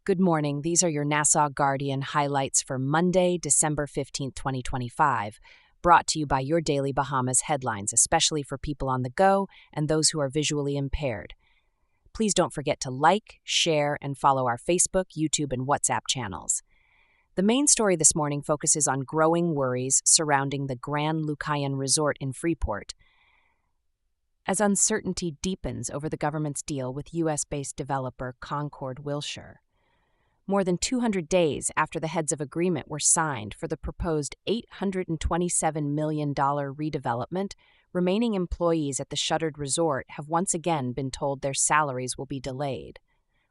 Good morning. These are your Nassau Guardian highlights for Monday, December 15th, 2025, brought to you by Your Daily Bahamas headlines, especially for people on the go and those who are visually impaired. Please don't forget to like, share, and follow our Facebook, YouTube, and WhatsApp channels. The main story this morning focuses on growing worries surrounding the Grand Lucayan Resort in Freeport, as uncertainty deepens over the government's deal with U.S.-based developer Concord Wilshire. More than 200 days after the heads of agreement were signed for the proposed $827 million redevelopment, remaining employees at the shuttered resort have once again been told their salaries will be delayed.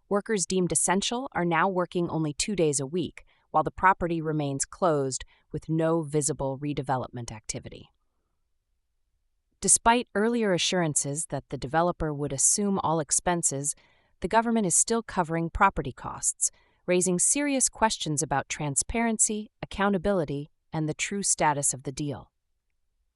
Workers deemed essential are now working only 2 days a week, while the property remains closed with no visible redevelopment activity. Despite earlier assurances that the developer would assume all expenses, the government is still covering property costs, raising serious questions about transparency, accountability, and the true status of the deal.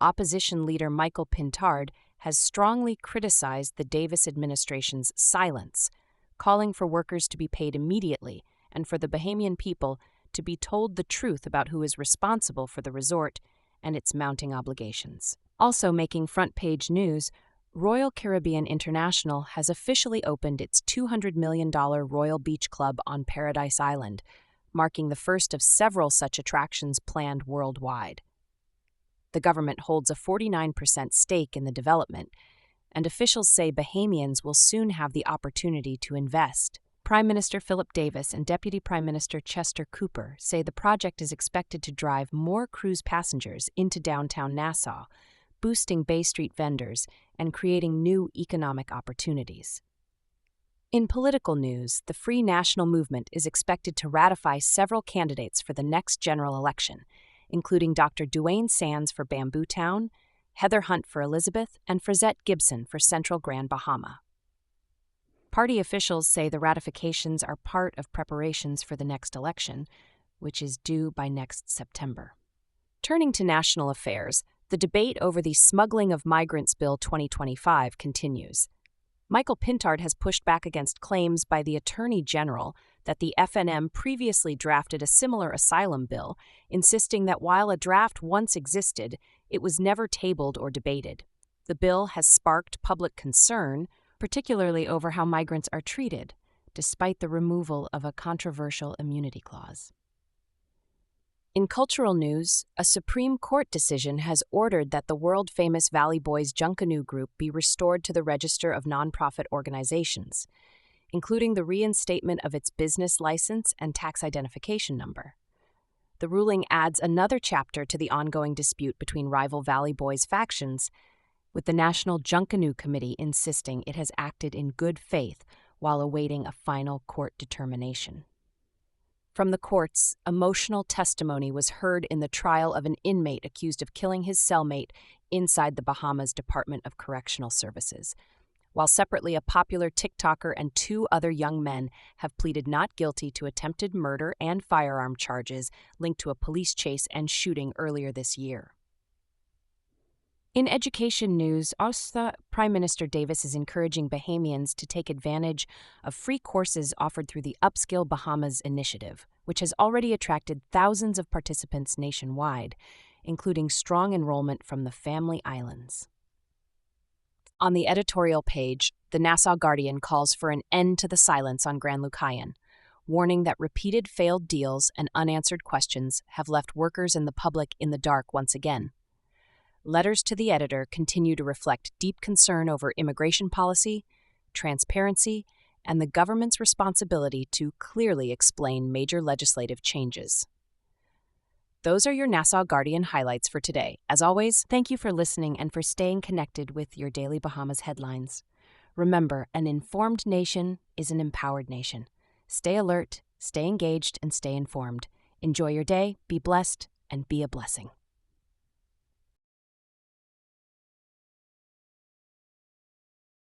Opposition leader Michael Pintard has strongly criticized the Davis administration's silence, calling for workers to be paid immediately and for the Bahamian people to be told the truth about who is responsible for the resort and its mounting obligations. Also making front-page news, Royal Caribbean International has officially opened its $200 million Royal Beach Club on Paradise Island, marking the first of several such attractions planned worldwide. The government holds a 49% stake in the development, and officials say Bahamians will soon have the opportunity to invest. Prime Minister Philip Davis and Deputy Prime Minister Chester Cooper say the project is expected to drive more cruise passengers into downtown Nassau, boosting Bay Street vendors and creating new economic opportunities. In political news, the Free National Movement is expected to ratify several candidates for the next general election, including Dr. Duane Sands for Bamboo Town, Heather Hunt for Elizabeth, and Frazette Gibson for Central Grand Bahama. Party officials say the ratifications are part of preparations for the next election, which is due by next September. Turning to national affairs, the debate over the Smuggling of Migrants Bill 2025 continues. Michael Pintard has pushed back against claims by the Attorney General that the FNM previously drafted a similar asylum bill, insisting that while a draft once existed, it was never tabled or debated. The bill has sparked public concern, particularly over how migrants are treated, despite the removal of a controversial immunity clause. In cultural news, a Supreme Court decision has ordered that the world-famous Valley Boys Junkanoo Group be restored to the Register of Nonprofit Organizations, including the reinstatement of its business license and tax identification number. The ruling adds another chapter to the ongoing dispute between rival Valley Boys factions, with the National Junkanoo Committee insisting it has acted in good faith while awaiting a final court determination. From the courts, emotional testimony was heard in the trial of an inmate accused of killing his cellmate inside the Bahamas Department of Correctional Services, while separately a popular TikToker and 2 other young men have pleaded not guilty to attempted murder and firearm charges linked to a police chase and shooting earlier this year. In education news, also Prime Minister Davis is encouraging Bahamians to take advantage of free courses offered through the Upskill Bahamas initiative, which has already attracted thousands of participants nationwide, including strong enrollment from the Family Islands. On the editorial page, the Nassau Guardian calls for an end to the silence on Grand Lucayan, warning that repeated failed deals and unanswered questions have left workers and the public in the dark once again. Letters to the editor continue to reflect deep concern over immigration policy, transparency, and the government's responsibility to clearly explain major legislative changes. Those are your Nassau Guardian highlights for today. As always, thank you for listening and for staying connected with Your Daily Bahamas headlines. Remember, an informed nation is an empowered nation. Stay alert, stay engaged, and stay informed. Enjoy your day, be blessed, and be a blessing.